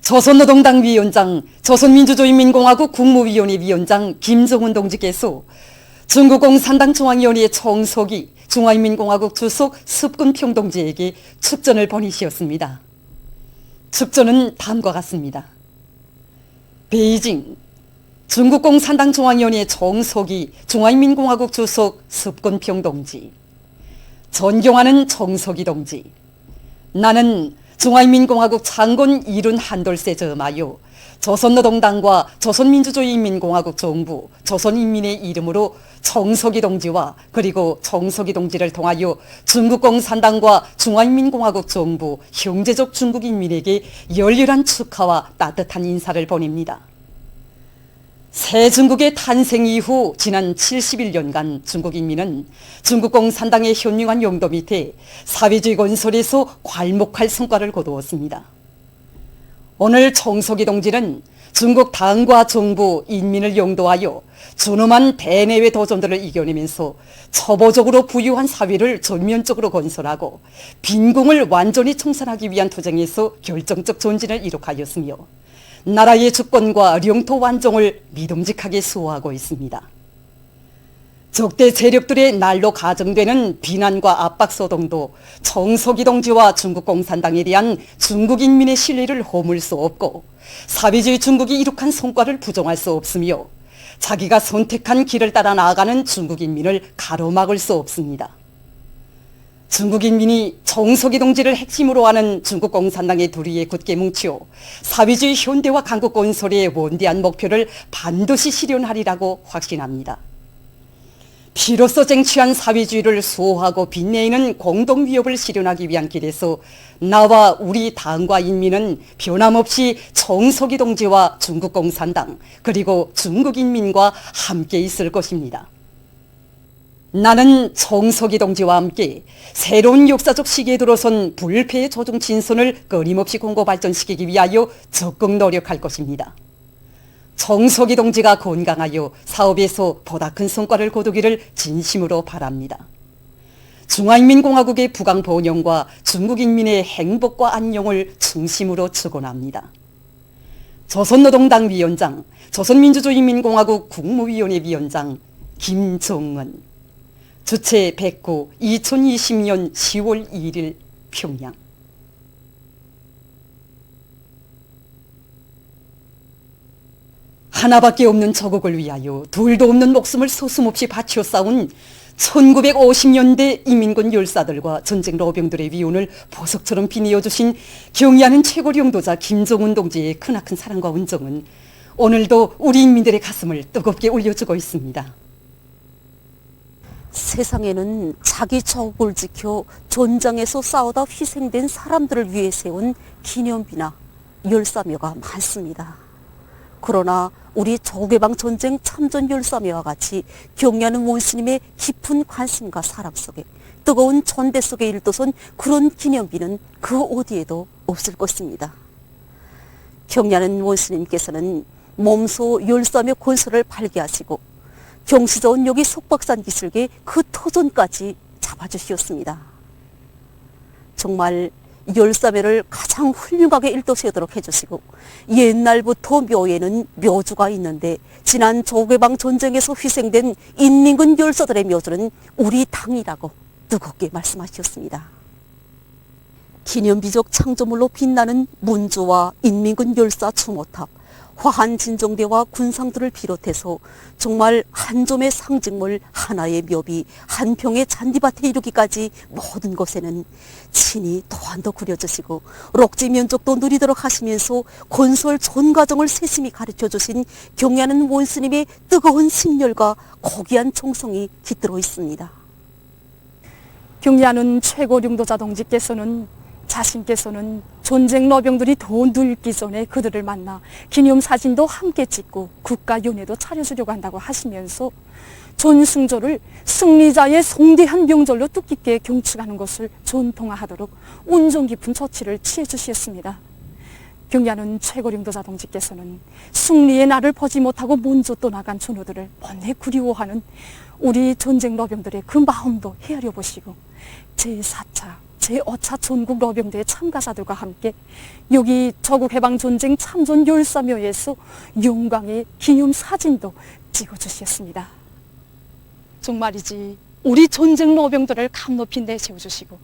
조선노동당 위원장, 조선민주주의인민공화국 국무위원회 위원장 김정은 동지께서 중국 공산당 중앙위원회 총서기 중화인민공화국 주석 습근평 동지에게 축전을 보내시었습니다. 축전은 다음과 같습니다. 베이징 중국 공산당 중앙위원회 총서기 중화인민공화국 주석 습근평 동지, 존경하는 총서기 동지, 나는 중화인민공화국 창건 이룬 한돌세 점하여 조선노동당과 조선민주주의인민공화국 정부, 조선인민의 이름으로 총서기 동지와 그리고 총서기 동지를 통하여 중국 공산당과 중화인민공화국 정부, 형제적 중국인민에게 열렬한 축하와 따뜻한 인사를 보냅니다. 새 중국의 탄생 이후 지난 71년간 중국인민은 중국 공산당의 현명한 용도 밑에 사회주의 건설에서 괄목할 성과를 거두었습니다. 오늘 총서기 동지는 중국 당과 정부, 인민을 용도하여 준엄한 대내외 도전들을 이겨내면서 초보적으로 부유한 사회를 전면적으로 건설하고 빈궁을 완전히 청산하기 위한 투쟁에서 결정적 전진을 이룩하였으며 나라의 주권과 영토 완종을 믿음직하게 수호하고 있습니다. 적대 세력들의 날로 가정되는 비난과 압박 소동도 총서기 동지와 중국 공산당에 대한 중국 인민의 신뢰를 허물 수 없고 사회주의 중국이 이룩한 성과를 부정할 수 없으며 자기가 선택한 길을 따라 나아가는 중국 인민을 가로막을 수 없습니다. 중국 인민이 총서기 동지를 핵심으로 하는 중국 공산당의 도리에 굳게 뭉치어 사회주의 현대화 강국 건설의 원대한 목표를 반드시 실현하리라고 확신합니다. 피로써 쟁취한 사회주의를 수호하고 빛내는 공동 위협을 실현하기 위한 길에서 나와 우리 당과 인민은 변함없이 총서기 동지와 중국 공산당 그리고 중국 인민과 함께 있을 것입니다. 나는 총서기 동지와 함께 새로운 역사적 시기에 들어선 불패의 조정 진선을 끊임없이 공고 발전시키기 위하여 적극 노력할 것입니다. 총서기 동지가 건강하여 사업에서 보다 큰 성과를 거두기를 진심으로 바랍니다. 중화인민공화국의 부강 번영과 중국 인민의 행복과 안녕을 중심으로 축원합니다. 조선노동당 위원장, 조선민주주의인민공화국 국무위원회 위원장 김정은 주최 109 2020년 10월 2일 평양. 하나밖에 없는 조국을 위하여 둘도 없는 목숨을 서슴없이 바쳐 싸운 1950년대 인민군 열사들과 전쟁 로병들의 위훈을 보석처럼 빛내어주신 경의하는 최고 영도자 김정은 동지의 크나큰 사랑과 은정은 오늘도 우리 인민들의 가슴을 뜨겁게 울려주고 있습니다. 세상에는 자기 조국을 지켜 전장에서 싸우다 희생된 사람들을 위해 세운 기념비나 열사묘가 많습니다. 그러나 우리 조개방 전쟁 참전 열사묘와 같이 경의하는 원스님의 깊은 관심과 사랑 속에 뜨거운 전대 속에 일도선 그런 기념비는 그 어디에도 없을 것입니다. 경의하는 원스님께서는 몸소 열사묘 건설을 발기하시고 경시좋은 여기 속박산 기슭에 그 터전까지 잡아주시었습니다. 정말 열사묘를 가장 훌륭하게 일도세우도록 해주시고 옛날부터 묘에는 묘주가 있는데 지난 조개방 전쟁에서 희생된 인민군 열사들의 묘주는 우리 당이라고 뜨겁게 말씀하셨습니다. 기념비적 창조물로 빛나는 문주와 인민군 열사 추모탑, 화한진정대와 군상들을 비롯해서 정말 한 점의 상징물 하나의 묘비, 한 평의 잔디밭에 이르기까지 모든 곳에는 친히 도안도 그려주시고 록지 면적도 누리도록 하시면서 건설 전 과정을 세심히 가르쳐주신 경의하는 원스님의 뜨거운 심열과 고귀한 정성이 깃들어 있습니다. 경의하는 최고 영도자 동지께서는 자신께서는 전쟁 로병들이 더 늙기 전에 그들을 만나 기념사진도 함께 찍고 국가연회도 차려주려고 한다고 하시면서 전승조를 승리자의 성대한 명절로 뜻깊게 경축하는 것을 전통화하도록 온정 깊은 조치를 취해 주셨습니다. 경의하는 최고 영도자 동지께서는 승리의 날을 보지 못하고 먼저 떠나간 전우들을 번뇌 그리워하는 우리 전쟁 로병들의 그 마음도 헤아려 보시고 제4차 제5차 전국 러병대의 참가자들과 함께 여기 조국해방전쟁 참전 열사묘에서 용광의 기념사진도 찍어주셨습니다. 정말이지 우리 전쟁 러병들을 감높이 내세워주시고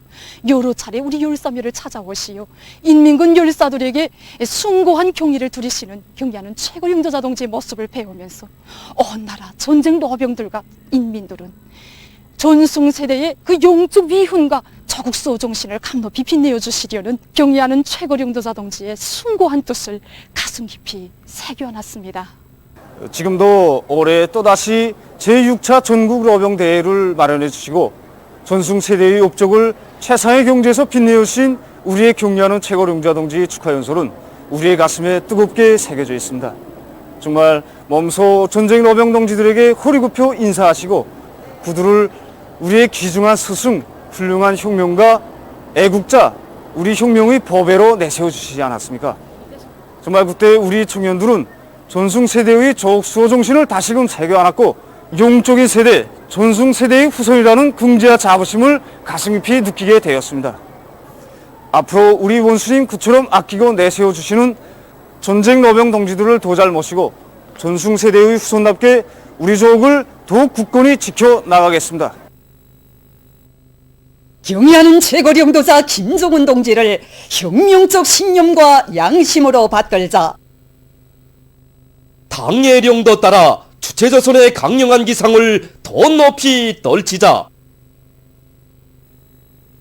여러 차례 우리 열사묘를 찾아오시어 인민군 열사들에게 숭고한 경의를 두리시는 경의하는 최고령도자 동지의 모습을 배우면서 온 나라 전쟁 러병들과 인민들은 전승세대의 그 영적 위훈과 조국수호 정신을 감높이 빛내어 주시려는 경의하는 최고령도자 동지의 숭고한 뜻을 가슴 깊이 새겨놨습니다. 지금도 올해 또다시 제6차 전국 러병대회를 마련해 주시고 전승세대의 업적을 최상의 경지에서 빛내어 주신 우리의 경의하는 최고령도자 동지 축하 연설은 우리의 가슴에 뜨겁게 새겨져 있습니다. 정말 몸소 전쟁 러병 동지들에게 허리 굽혀 인사하시고 구두를 우리의 귀중한 스승, 훌륭한 혁명가, 애국자, 우리 혁명의 법외로 내세워 주시지 않았습니까? 정말 그때 우리 청년들은 전승세대의 조국수호 정신을 다시금 새겨안았고 용적인 세대, 전승세대의 후손이라는 긍지와 자부심을 가슴 깊이 느끼게 되었습니다. 앞으로 우리 원수님 그처럼 아끼고 내세워 주시는 전쟁 러병 동지들을 더 잘 모시고 전승세대의 후손답게 우리 조국을 더욱 굳건히 지켜나가겠습니다. 경의하는 최고령도자 김정은 동지를 혁명적 신념과 양심으로 받들자 당의 령도 따라 주체조선의 강령한 기상을 더 높이 떨치자.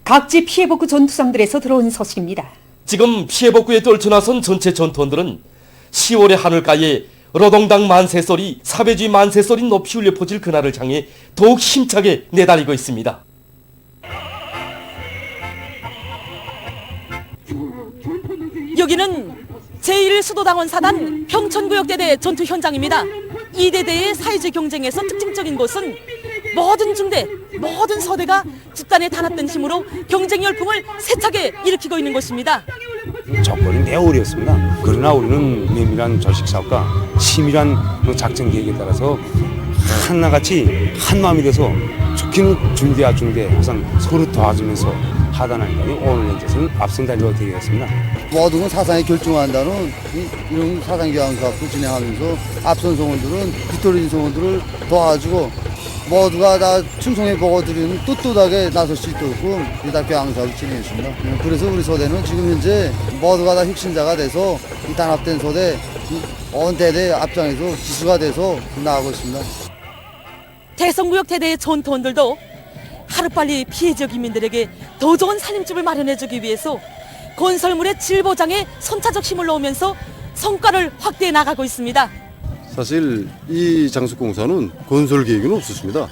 각지 피해복구 전투장들에서 들어온 소식입니다. 지금 피해복구에 떨쳐나선 전체 전투원들은 10월의 하늘가에 러동당 만세소리, 사배주의 만세소리 높이 울려 퍼질 그날을 향해 더욱 힘차게 내달리고 있습니다. 여기는 제1수도당원사단 평천구역대대 전투 현장입니다. 이 대대의 사회주의 경쟁에서 특징적인 것은 모든 중대, 모든 서대가 집단에 단합된 힘으로 경쟁 열풍을 세차게 일으키고 있는 것입니다. 조건이 매우 어렵습니다. 그러나 우리는 면밀한 조직사업과 치밀한 작전 계획에 따라서 하나같이 한마음이 돼서 좋기는 중대와 중대 항상 서로 도와주면서 하단하니까 오늘 현재는 앞선 달려야 되겠습니다. 모든 건 사상에 결정한다는 이런 사상교양 사업도 진행하면서 앞선 성원들은 뒤떨어진 성원들을 도와주고 모두가 다 충성해 보고드리는 떳떳하게 나설 수 있도록 이다 교양 사업을 진행했습니다. 그래서 우리 소대는 지금 현재 모두가 다 혁신자가 돼서 이 단합된 소대 온 대대 앞장에서 지수가 돼서 나아가고 있습니다. 대성구역 대대의 전투원들도 하루빨리 피해 지역 인민들에게 더 좋은 살림집을 마련해주기 위해서 건설물의 질 보장에 선차적 힘을 넣으면서 성과를 확대해 나가고 있습니다. 사실 이 장수공사는 건설 계획은 없었습니다.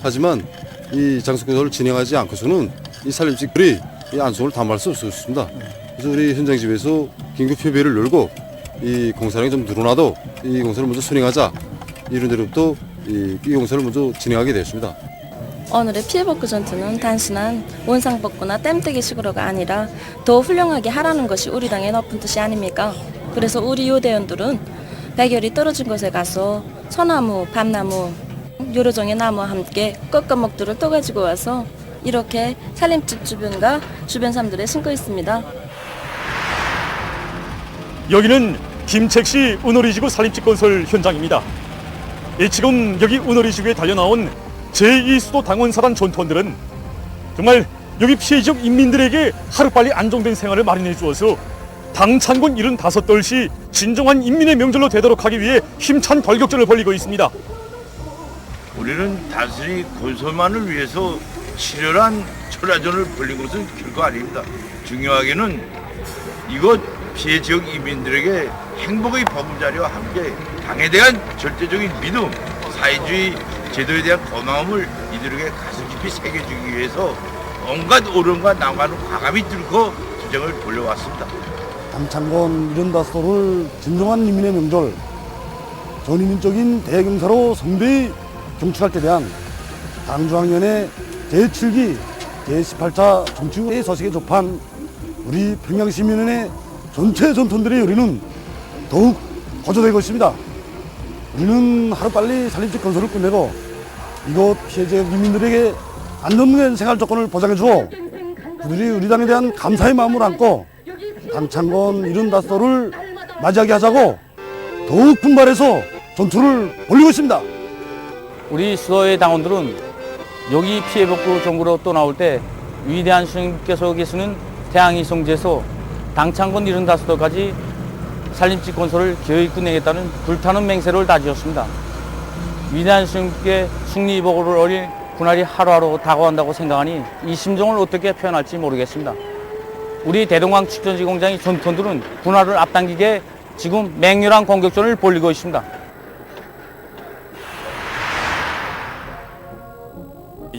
하지만 이 장수공사를 진행하지 않고서는 이 살림집들이 이 안성을 담을 수 없었습니다. 그래서 우리 현장집에서 긴급 협의회를 열고 이 공사량이 좀 늘어나도 이 공사를 먼저 수행하자 이런 데로부터 이 공사를 먼저 진행하게 되었습니다. 오늘의 피해복구 전투는 단순한 원상복구나 땜때기식으로가 아니라 더 훌륭하게 하라는 것이 우리 당의 높은 뜻이 아닙니까? 그래서 우리 요대원들은 백열이 떨어진 곳에 가서 소나무, 밤나무, 여러 종의 나무와 함께 꺾어먹들을 떠가지고 와서 이렇게 살림집 주변과 주변 삶들에 심고 있습니다. 여기는 김책시 은오리지구 살림집 건설 현장입니다. 지금 여기 은오리지구에 달려나온 제2수도당원사단 전투원들은 정말 여기 피해 지역 인민들에게 하루빨리 안정된 생활을 마련해 주어서 당 찬군 75돌시 진정한 인민의 명절로 되도록 하기 위해 힘찬 돌격전을 벌이고 있습니다. 우리는 단순히 건설만을 위해서 치열한 철야전을 벌린 것은 결코 아닙니다. 중요하게는 이곳 피해 지역 인민들에게 행복의 보금자리와 함께 당에 대한 절대적인 믿음, 사회주의 제도에 대한 고마움을 이들에게 가슴 깊이 새겨주기 위해서 온갖 어려움과 난관을 과감히 뚫고 전쟁을 벌여왔습니다. 당창건 74돌을 진정한 인민의 명절, 전인민적인 대경사로 성대히 경축할 때 대한 당중앙위원회 제7기 제18차 정치의 서식에 접한 우리 평양시민의 전체 전투원들의 열의는 더욱 고조되고 있습니다. 우리는 하루빨리 살림집 건설을 끝내고 이곳 피해 지역 인민들에게 안정된 생활 조건을 보장해주고 그들이 우리 당에 대한 감사의 마음을 안고 당창건 75를 맞이하게 하자고 더욱 분발해서 전투를 벌이고 있습니다. 우리 수도의 당원들은 여기 피해복구 종구로 또 나올 때 위대한 스님께서 계시는 태양이성지에서 당창건 75도까지 산림집 건설을 기어이 끝내겠다는 불타는 맹세를 다지었습니다. 위대한 스님께 승리복을 올릴 그날이 하루하루 다가온다고 생각하니 이 심정을 어떻게 표현할지 모르겠습니다. 우리 대동강 축전지 공장의 전투원들은 군화를 앞당기게 지금 맹렬한 공격전을 벌이고 있습니다.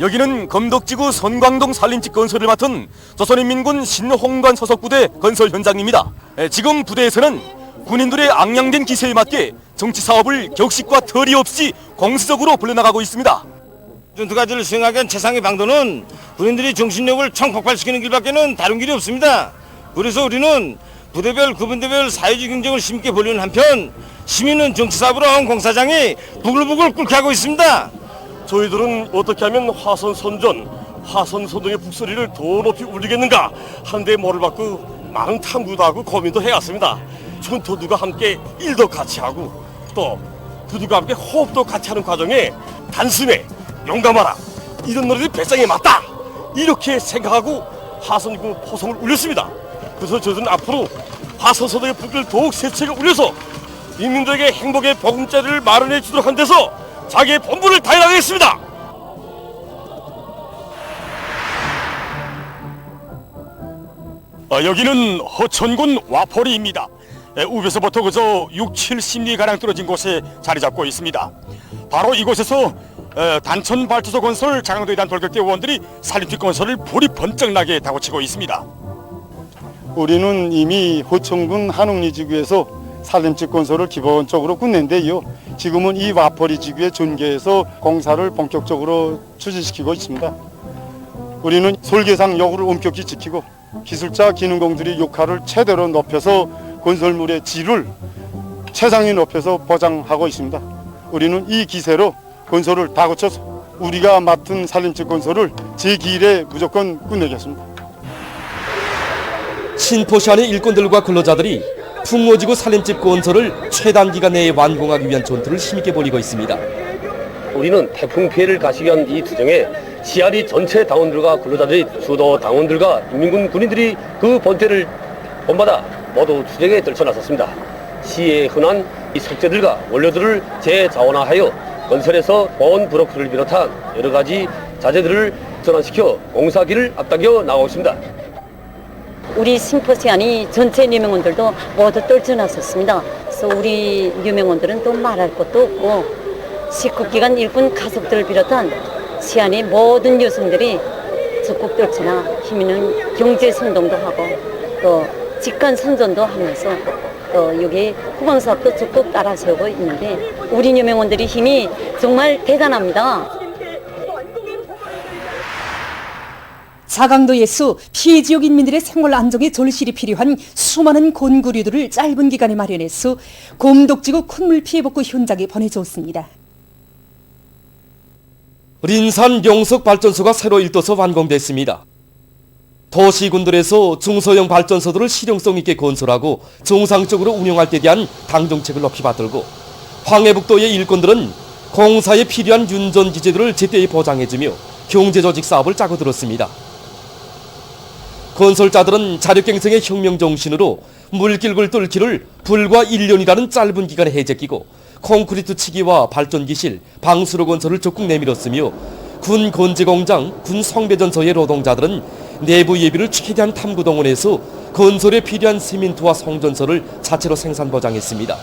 여기는 검덕지구 선광동 산림집 건설을 맡은 조선인민군 신홍관 소속부대 건설 현장입니다. 지금 부대에서는 군인들의 앙양된 기세에 맞게 정치사업을 격식과 터리 없이 공수적으로 불려나가고 있습니다. 전투가지를 수행하기 위한 최상의 방도는 군인들이 정신력을 총폭발시키는 길밖에는 다른 길이 없습니다. 그래서 우리는 부대별, 구분대별 사회주의 경쟁을 심게 벌이는 한편 시민은 정치사업으로 온 공사장이 부글부글 끓게 하고 있습니다. 저희들은 어떻게 하면 화선선전, 화선소동의 북소리를 더 높이 울리겠는가 한데 뭐를 받고 많은 탐구도 하고 고민도 해왔습니다. 전투두가 함께 일도 같이 하고 또 두두가 함께 호흡도 같이 하는 과정에 단숨에 용감하라 이런 노래들이 배짱에 맞다 이렇게 생각하고 화선구 포성을 울렸습니다. 그래서 저희들은 앞으로 화선소동의 북을 더욱 세차게 울려서 인민들에게 행복의 보금자리를 마련해 주도록 한 데서 자기의 본분을 다해나가겠습니다. 여기는 허천군 와포리입니다. 우에서부터 그저 6, 70리가량 떨어진 곳에 자리 잡고 있습니다. 바로 이곳에서 단천 발주소 건설 장항도에 대한 돌격대 의원들이 산림집 건설을 불이 번쩍 나게 다고치고 있습니다. 우리는 이미 호천군 한옥리 지구에서 산림집 건설을 기본적으로 끝낸 데요. 지금은 이 와퍼리 지구의 전개에서 공사를 본격적으로 추진시키고 있습니다. 우리는 설계상 여부를 엄격히 지키고 기술자 기능공들의 역할을 최대로 높여서 건설물의 질을 최상위 높여서 보장하고 있습니다. 우리는 이 기세로 건설을 다 거쳐서 우리가 맡은 산림집 건설을 제 기일에 무조건 끝내겠습니다. 신포시 안의 일꾼들과 근로자들이 풍모지구 산림집 건설을 최단 기간 내에 완공하기 위한 전투를 힘있게 벌이고 있습니다. 우리는 태풍 피해를 가시기 위한 이 투쟁에 시아리 전체 당원들과 근로자들이 수도 당원들과 인민군 군인들이 그 번제를 본받아 모두 투쟁에 떨쳐나섰습니다. 시에 흔한 이 숙제들과 원료들을 재자원화하여 건설에서 보온 브로크를 비롯한 여러 가지 자재들을 전환시켜 공사기를 앞당겨 나가고 있습니다. 우리 신포시안이 전체 유명원들도 모두 떨쳐나섰습니다. 그래서 우리 유명원들은 또 말할 것도 없고 식후기관 일꾼 가족들을 비롯한 시안의 모든 여성들이 적극 떨쳐나 힘있는 경제 선동도 하고 또 직관 선전도 하면서 또 여기 후방사업도 적극 따라 세우고 있는데 우리 유명원들의 힘이 정말 대단합니다. 자강도 예수 피해 지역 인민들의 생활 안정에 절실히 필요한 수많은 곤구류들을 짧은 기간에 마련해서 곰덕지구 콧물 피해 복구 현장에 보내줬습니다. 린산 용석 발전소가 새로 일도서 완공됐습니다. 도시군들에서 중소형 발전소들을 실용성 있게 건설하고 정상적으로 운영할 때 대한 당정책을 높이 받들고 황해북도의 일꾼들은 공사에 필요한 윤전 기재들을 제때에 보장해주며 경제조직 사업을 짜고 들었습니다. 건설자들은 자력갱생의 혁명 정신으로 물길을 뚫기를 불과 1년이라는 짧은 기간에 해제끼고 콘크리트 치기와 발전기실, 방수로 건설을 적극 내밀었으며 군 건재공장, 군 성배전소의 노동자들은 내부 예비를 최대한 탐구동원해서 건설에 필요한 시멘트와 성전설을 자체로 생산 보장했습니다.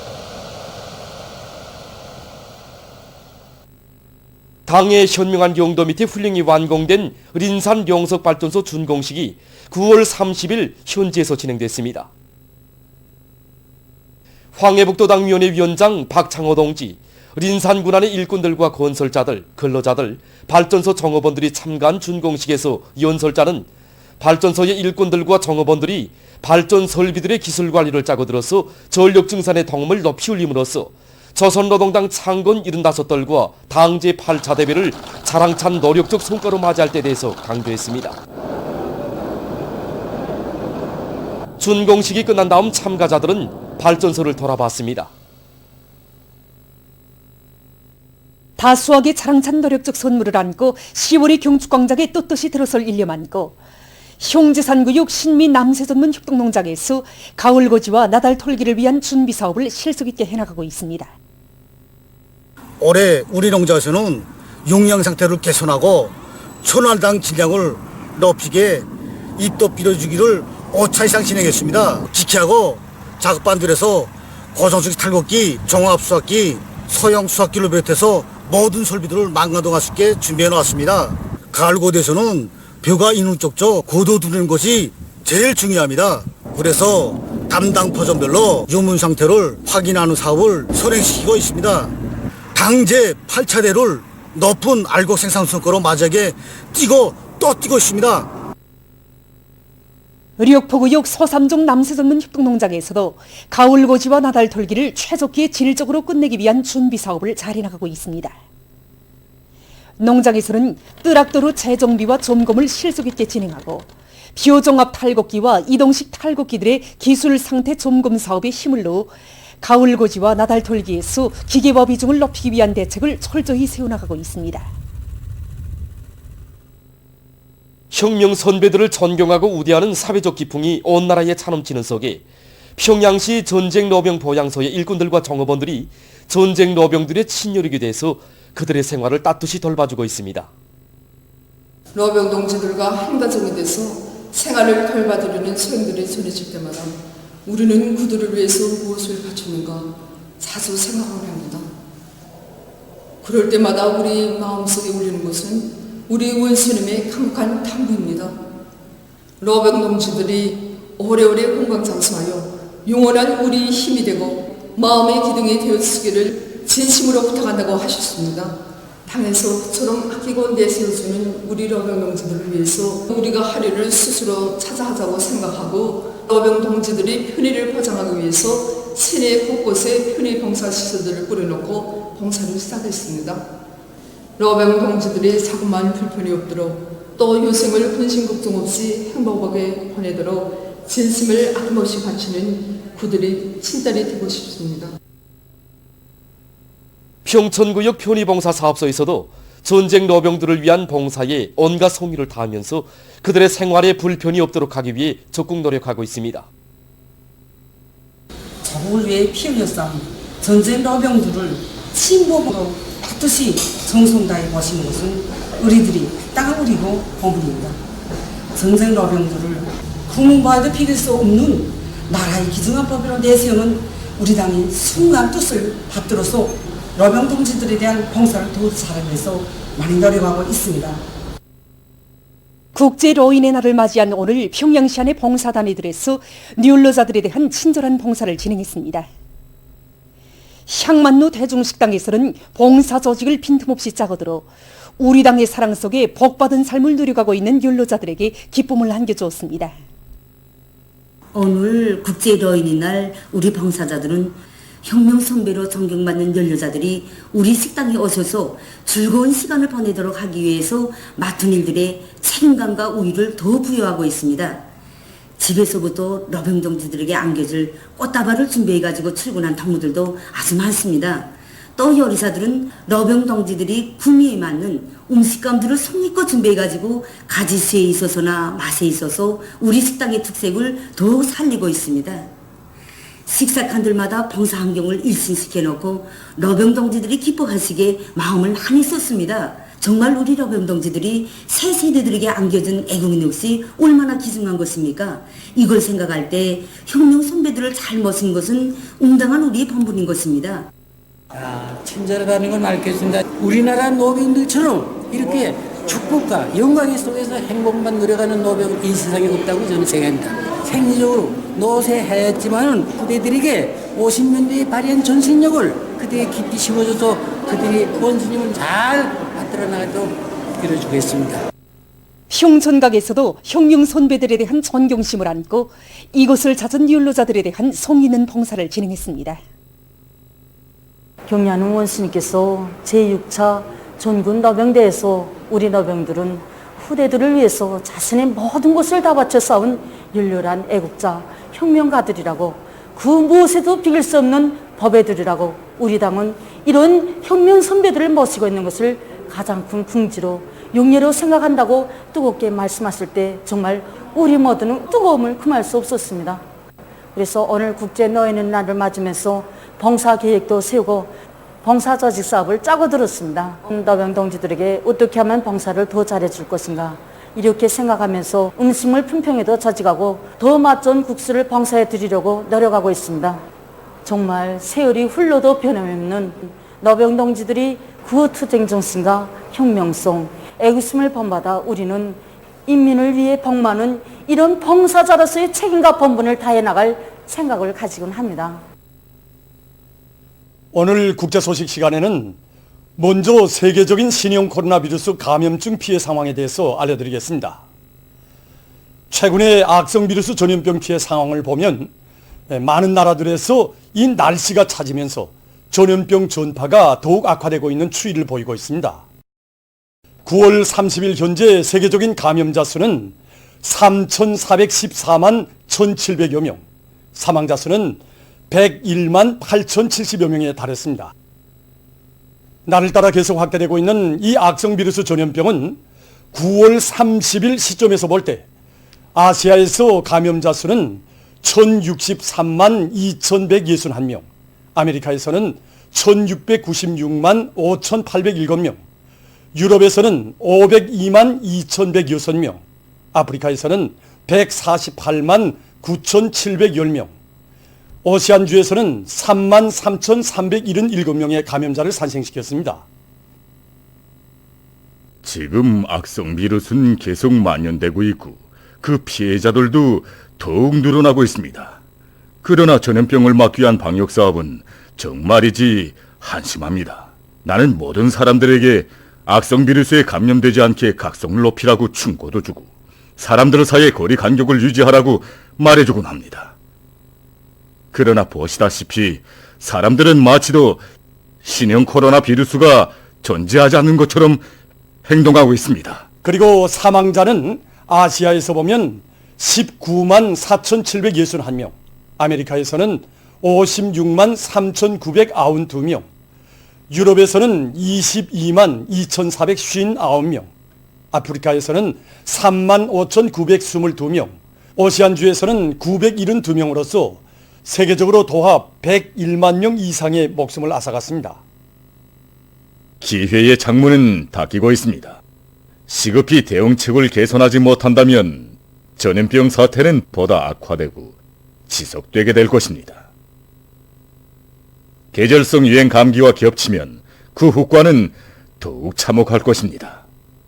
당의 현명한 용도 밑에 훌륭히 완공된 린산 용석발전소 준공식이 9월 30일 현지에서 진행됐습니다. 황해북도당위원회 위원장 박창호 동지, 린산 군안의 일꾼들과 건설자들, 근로자들, 발전소 정업원들이 참가한 준공식에서 연설자는 발전소의 일꾼들과 정업원들이 발전 설비들의 기술 관리를 짜고 들어서 전력 증산의 도움을 높이 올림으로써 조선노동당 창건 75돌과 당제 8차 대회를 자랑찬 노력적 성과로 맞이할 때 대해서 강조했습니다. 준공식이 끝난 다음 참가자들은 발전소를 돌아봤습니다. 다수하게 자랑찬 노력적 선물을 안고 10월의 경축광장에 떳떳이 들어설 일념안고 형제산구역 신미 남새전문 협동농장에서 가을고지와 나달 털기를 위한 준비 사업을 실속 있게 해나가고 있습니다. 올해 우리 농장에서는 용량 상태를 개선하고 천알당 질량을 높이게 잎도 빌어주기를 5차 이상 진행했습니다. 기키하고 작업반들에서 고정수기 탈곡기, 종합수확기, 소형 수확기를 비롯해서 모든 설비들을 망가동할 수 있게 준비해 놓았습니다. 가을고대에서는 벼가 있는 쪽쪽 고도 두는 것이 제일 중요합니다. 그래서 담당 포점별로 유문 상태를 확인하는 사업을 선행시키고 있습니다. 당제 8차대를 높은 알곡 생산 성과로 맞이하게 뛰고 또 뛰고 있습니다. 의료포구역 서삼종 남새전문 협동농장에서도 가을고지와 나달 털기를 최적기에 질적으로 끝내기 위한 준비 사업을 잘 해나가고 있습니다. 농장에서는 뜨락도로 재정비와 점검을 실속 있게 진행하고 비호종합 탈곡기와 이동식 탈곡기들의 기술 상태 점검 사업에 힘을 넣어 가을고지와 나달 털기에서 기계화 비중을 높이기 위한 대책을 철저히 세워나가고 있습니다. 혁명 선배들을 존경하고 우대하는 사회적 기풍이 온 나라에 차넘치는 속에 평양시 전쟁 노병 보양소의 일꾼들과 종업원들이 전쟁 노병들의 친혈이게 돼서 그들의 생활을 따뜻이 돌봐주고 있습니다. 노병 동지들과 한가정이 돼서 생활을 돌봐드리는 소행들이 전해질 때마다 우리는 그들을 위해서 무엇을 바쳤는가 자주 생각을 합니다. 그럴 때마다 우리 마음속에 울리는 것은 우리 원수님의 강력한 당부입니다. 노병 동지들이 오래오래 건강장수하여 영원한 우리 힘이 되고 마음의 기둥이 되어주기를 진심으로 부탁한다고 하셨습니다. 당에서 저런 아끼고 내세워주는 우리 노병 동지들을 위해서 우리가 할 일을 스스로 찾아 하자고 생각하고 노병 동지들이 편의를 보장하기 위해서 시내 곳곳에 편의 봉사시설들을 꾸려놓고 봉사를 시작했습니다. 노병 동지들이 자꾸만 불편이 없도록 또 유생을 근심 걱정 없이 행복하게 보내도록 진심을 아낌없이 바치는 그들의 친딸이 되고 싶습니다. 평천구역 편의봉사 사업소에서도 전쟁 노병들을 위한 봉사에 온갖 성의를 다하면서 그들의 생활에 불편이 없도록 하기 위해 적극 노력하고 있습니다. 자국을 위해 피 흘렸던 전쟁 노병들을 친복으로 뜻이 정성 다해 보시는 것은 우리들이 땅우리고 본분입니다. 전쟁 노병들을 국민과도 비길 수 없는 나라의 기증한 법으로 내세우는 우리 당의 순간 뜻을 받들어서 노병 동지들에 대한 봉사를 더욱 잘하기 위해서 많이 노력하고 있습니다. 국제 로인의 날을 맞이한 오늘 평양시 안의 봉사단위들에서 니울러자들에 대한 친절한 봉사를 진행했습니다. 향만루 대중식당에서는 봉사 조직을 빈틈없이 짜고들어 우리 당의 사랑 속에 복받은 삶을 누려가고 있는 율로자들에게 기쁨을 안겨주었습니다. 오늘 국제로인의 날 우리 봉사자들은 혁명 선배로 존경받는 연료자들이 우리 식당에 오셔서 즐거운 시간을 보내도록 하기 위해서 맡은 일들의 책임감과 우위를 더 부여하고 있습니다. 집에서부터 노병 동지들에게 안겨줄 꽃다발을 준비해가지고 출근한 동무들도 아주 많습니다. 또 요리사들은 노병 동지들이 구미에 맞는 음식감들을 손익고 준비해가지고 가지수에 있어서나 맛에 있어서 우리 식당의 특색을 더욱 살리고 있습니다. 식사칸들마다 봉사 환경을 일신시켜놓고 노병 동지들이 기뻐하시게 마음을 많이 썼습니다. 정말 우리 노병 동지들이 새 세대들에게 안겨준 애국인 역시 얼마나 기중한 것입니까? 이걸 생각할 때 혁명 선배들을 잘 모신 것은 응당한 우리의 본분인 것입니다. 친절하다는 걸 알겠습니다. 우리나라 노병들처럼 이렇게 축복과 영광의 속에서 행복만 누려가는 노병은 이 세상에 없다고 저는 생각합니다. 생리적으로 노쇠했지만 그대들에게 50년 뒤에 발휘한 전생력을 그대에 깊이 심어줘서 그들이 원수님을 잘 받들어 나가도록 빌어주겠습니다. 흉촌각에서도 혁명 선배들에 대한 존경심을 안고 이곳을 찾은 율로자들에 대한 성의 있는 봉사를 진행했습니다. 경례하는 원수님께서 제6차 전군 노병대에서 우리 노병들은 후대들을 위해서 자신의 모든 것을 다 바쳐 싸운 열렬한 애국자 혁명가들이라고 그 무엇에도 비길 수 없는 법애들이라고 우리 당은 이런 혁명 선배들을 모시고 있는 것을 가장 큰 긍지로 용례로 생각한다고 뜨겁게 말씀하실 때 정말 우리 모두는 뜨거움을 금할 수 없었습니다. 그래서 오늘 국제 노인의 날을 맞으면서 봉사 계획도 세우고 봉사 조직 사업을 짜고 들었습니다. 노병 동지들에게 어떻게 하면 봉사를 더 잘해줄 것인가 이렇게 생각하면서 음식물 품평에도 조직하고 더 맛 좋은 국수를 봉사해 드리려고 노력하고 있습니다. 정말 세월이 흘러도 변함없는 노병 동지들이 그 투쟁 정신과 혁명성, 애국심을 본받아 우리는 인민을 위해 복무하는 이런 봉사자로서의 책임과 본분을 다해 나갈 생각을 가지곤 합니다. 오늘 국제 소식 시간에는 먼저 세계적인 신형 코로나 바이러스 감염증 피해 상황에 대해서 알려드리겠습니다. 최근의 악성 바이러스 전염병 피해 상황을 보면 많은 나라들에서 이 날씨가 차지면서 전염병 전파가 더욱 악화되고 있는 추이를 보이고 있습니다. 9월 30일 현재 세계적인 감염자 수는 3,414만 1,700여 명, 사망자 수는 101만 8,070여 명에 달했습니다. 날을 따라 계속 확대되고 있는 이 악성 바이러스 전염병은 9월 30일 시점에서 볼 때 아시아에서 감염자 수는 1,063만 2,161명, 아메리카에서는 1,696만 5,807명, 유럽에서는 502만 2,106명, 아프리카에서는 148만 9,710명, 오세안주에서는 3만 3,377명의 감염자를 산생시켰습니다. 지금 악성 바이러스는 계속 만연되고 있고 그 피해자들도 더욱 늘어나고 있습니다. 그러나 전염병을 막기 위한 방역사업은 정말이지 한심합니다. 나는 모든 사람들에게 악성 바이러스에 감염되지 않게 각성을 높이라고 충고도 주고 사람들 사이의 거리 간격을 유지하라고 말해주곤 합니다. 그러나 보시다시피 사람들은 마치도 신형 코로나 바이러스가 존재하지 않는 것처럼 행동하고 있습니다. 그리고 사망자는 아시아에서 보면 19만 4,761명, 아메리카에서는 56만 3,992명, 유럽에서는 22만 2,459명, 아프리카에서는 3만 5,922명, 오세안주에서는 972명으로서 세계적으로 도합 101만 명 이상의 목숨을 앗아갔습니다. 기회의 창문은 닫히고 있습니다. 시급히 대응책을 개선하지 못한다면 전염병 사태는 보다 악화되고 지속되게 될 것입니다. 계절성 유행 감기와 겹치면 그 후과는 더욱 참혹할 것입니다.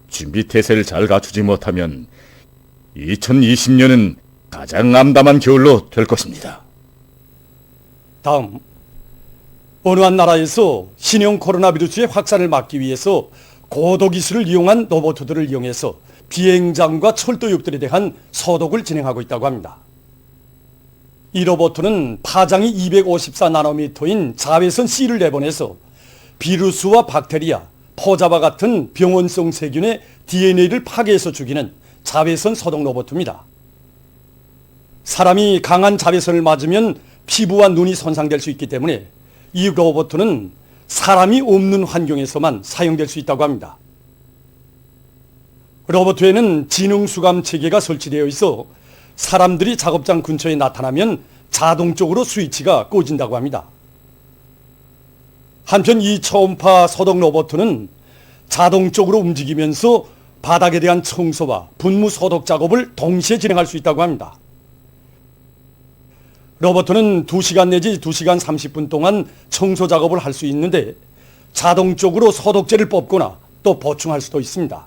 준비태세를 잘 갖추지 못하면 2020년은 가장 암담한 겨울로 될 것입니다. 다음, 어느 한 나라에서 신형 코로나 바이러스의 확산을 막기 위해서 고도기술을 이용한 로봇들을 이용해서 비행장과 철도역들에 대한 소독을 진행하고 있다고 합니다. 이 로봇은 파장이 254나노미터인 자외선 C를 내보내서 비루스와 박테리아, 포자와 같은 병원성 세균의 DNA를 파괴해서 죽이는 자외선 소독 로봇입니다. 사람이 강한 자외선을 맞으면 피부와 눈이 손상될 수 있기 때문에 이 로봇은 사람이 없는 환경에서만 사용될 수 있다고 합니다. 로봇에는 지능수감 체계가 설치되어 있어 사람들이 작업장 근처에 나타나면 자동적으로 스위치가 꺼진다고 합니다. 한편 이 초음파 소독 로봇은 자동적으로 움직이면서 바닥에 대한 청소와 분무 소독 작업을 동시에 진행할 수 있다고 합니다. 로봇은 2시간 내지 2시간 30분 동안 청소 작업을 할 수 있는데 자동적으로 소독제를 뽑거나 또 보충할 수도 있습니다.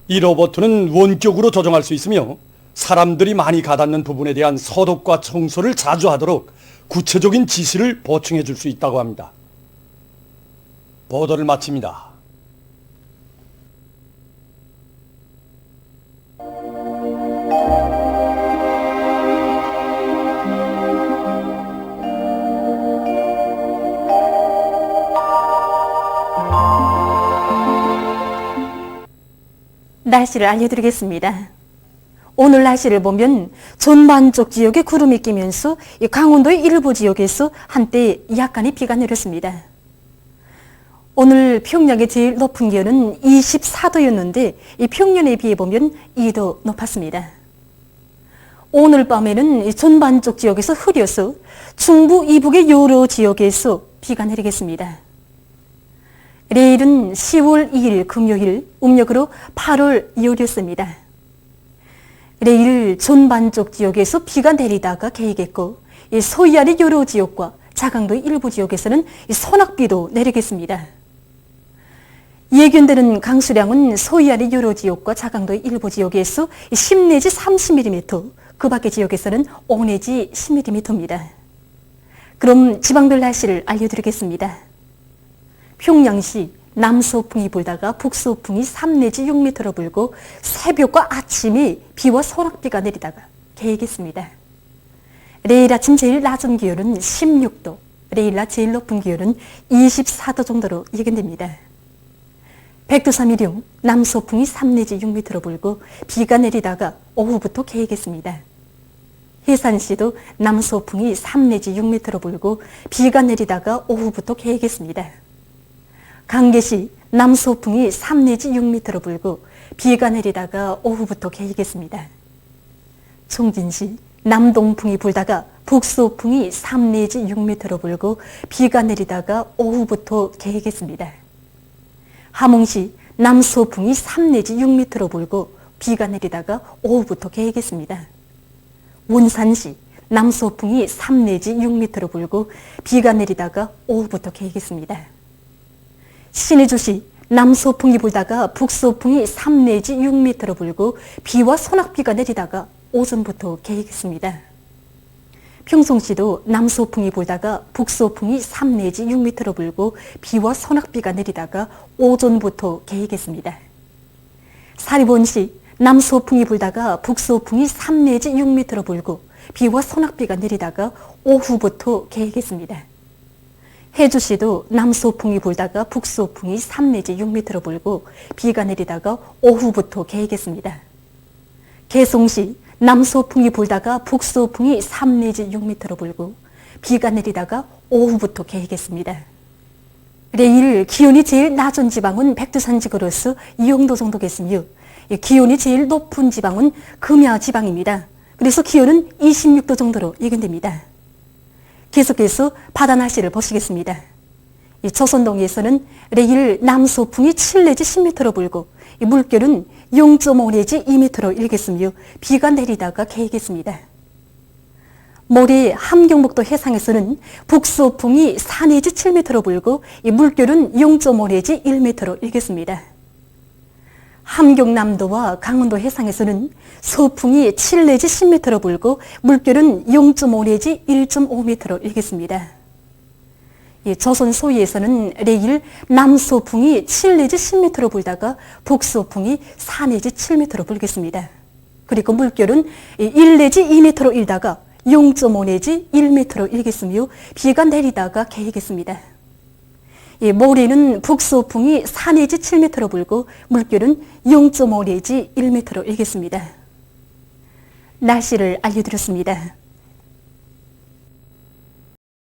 이 로봇은 원격으로 조정할 수 있으며 사람들이 많이 가닿는 부분에 대한 소독과 청소를 자주 하도록 구체적인 지시를 보충해 줄 수 있다고 합니다. 보도를 마칩니다. 날씨를 알려드리겠습니다. 오늘 날씨를 보면 전반적 지역에 구름이 끼면서 이 강원도의 일부 지역에서 한때 약간의 비가 내렸습니다. 오늘 평양의 제일 높은 기온은 24도였는데 이 평년에 비해 보면 2도 높았습니다. 오늘 밤에는 이 전반적 지역에서 흐려서 중부 이북의 여러 지역에서 비가 내리겠습니다. 내일은 10월 2일 금요일, 음력으로 8월 2일이었습니다. 내일 전반적 지역에서 비가 내리다가 개이겠고 서해안의 여러 지역과 자강도의 일부 지역에서는 소낙비도 내리겠습니다. 예견되는 강수량은 서해안의 여러 지역과 자강도의 일부 지역에서 10 내지 30mm, 그 밖의 지역에서는 5 내지 10mm입니다. 그럼 지방별 날씨를 알려드리겠습니다. 평양시 남서풍이 불다가 북서풍이 3 내지 6m로 불고 새벽과 아침에 비와 소낙비가 내리다가 개이겠습니다. 내일 아침 제일 낮은 기온은 16도, 내일 낮 제일 높은 기온은 24도 정도로 예견됩니다. 백두산이령 남서풍이 3 내지 6m로 불고 비가 내리다가 오후부터 개이겠습니다. 해산시도 남서풍이 3 내지 6m로 불고 비가 내리다가 오후부터 개이겠습니다. 강계시 남서풍이 3 내지 6m로 불고 비가 내리다가 오후부터 개이겠습니다. 총진시 남동풍이 불다가 북서풍이 3 내지 6m로 불고 비가 내리다가 오후부터 개이겠습니다. 함흥시 남서풍이 3 내지 6m로 불고 비가 내리다가 오후부터 개이겠습니다. 원산시 남서풍이 3 내지 6m로 불고 비가 내리다가 오후부터 개이겠습니다. 신의주시 남서풍이 불다가 북서풍이 3 내지 6m로 불고 비와 소낙비가 내리다가 오전부터 개이겠습니다. 평송시도 남서풍이 불다가 북서풍이 3 내지 6m로 불고 비와 소낙비가 내리다가 오전부터 개이겠습니다. 사리본시 남서풍이 불다가 북서풍이 3 내지 6m로 불고 비와 소낙비가 내리다가 오후부터 개이겠습니다. 해주시도 남서풍이 불다가 북서풍이 3 내지 6m로 불고 비가 내리다가 오후부터 개이겠습니다. 개송시 남서풍이 불다가 북서풍이 3 내지 6m로 불고 비가 내리다가 오후부터 개이겠습니다. 내일 기온이 제일 낮은 지방은 백두산지구로서 2영도 정도겠으며 기온이 제일 높은 지방은 금야 지방입니다. 그래서 기온은 26도 정도로 예견됩니다. 계속해서 바다 날씨를 보시겠습니다. 조선동해에서는 내일 남서풍이 7 내지 10m로 불고 물결은 0.5 내지 2m로 일겠으며 비가 내리다가 개이겠습니다. 모레 함경북도 해상에서는 북서풍이 4 내지 7m로 불고 물결은 0.5 내지 1m로 일겠습니다. 함경남도와 강원도 해상에서는 서풍이 7 내지 10m로 불고 물결은 0.5 내지 1.5m로 일겠습니다. 조선 소위에서는 내일 남서풍이 7 내지 10m로 불다가 북서풍이 4 내지 7m로 불겠습니다. 그리고 물결은 1 내지 2m로 일다가 0.5 내지 1m로 일겠으며 비가 내리다가 개이겠습니다. 모레는 북서풍이 4 내지 7m로 불고 물결은 0.5 내지 1m로 일겠습니다. 날씨를 알려드렸습니다.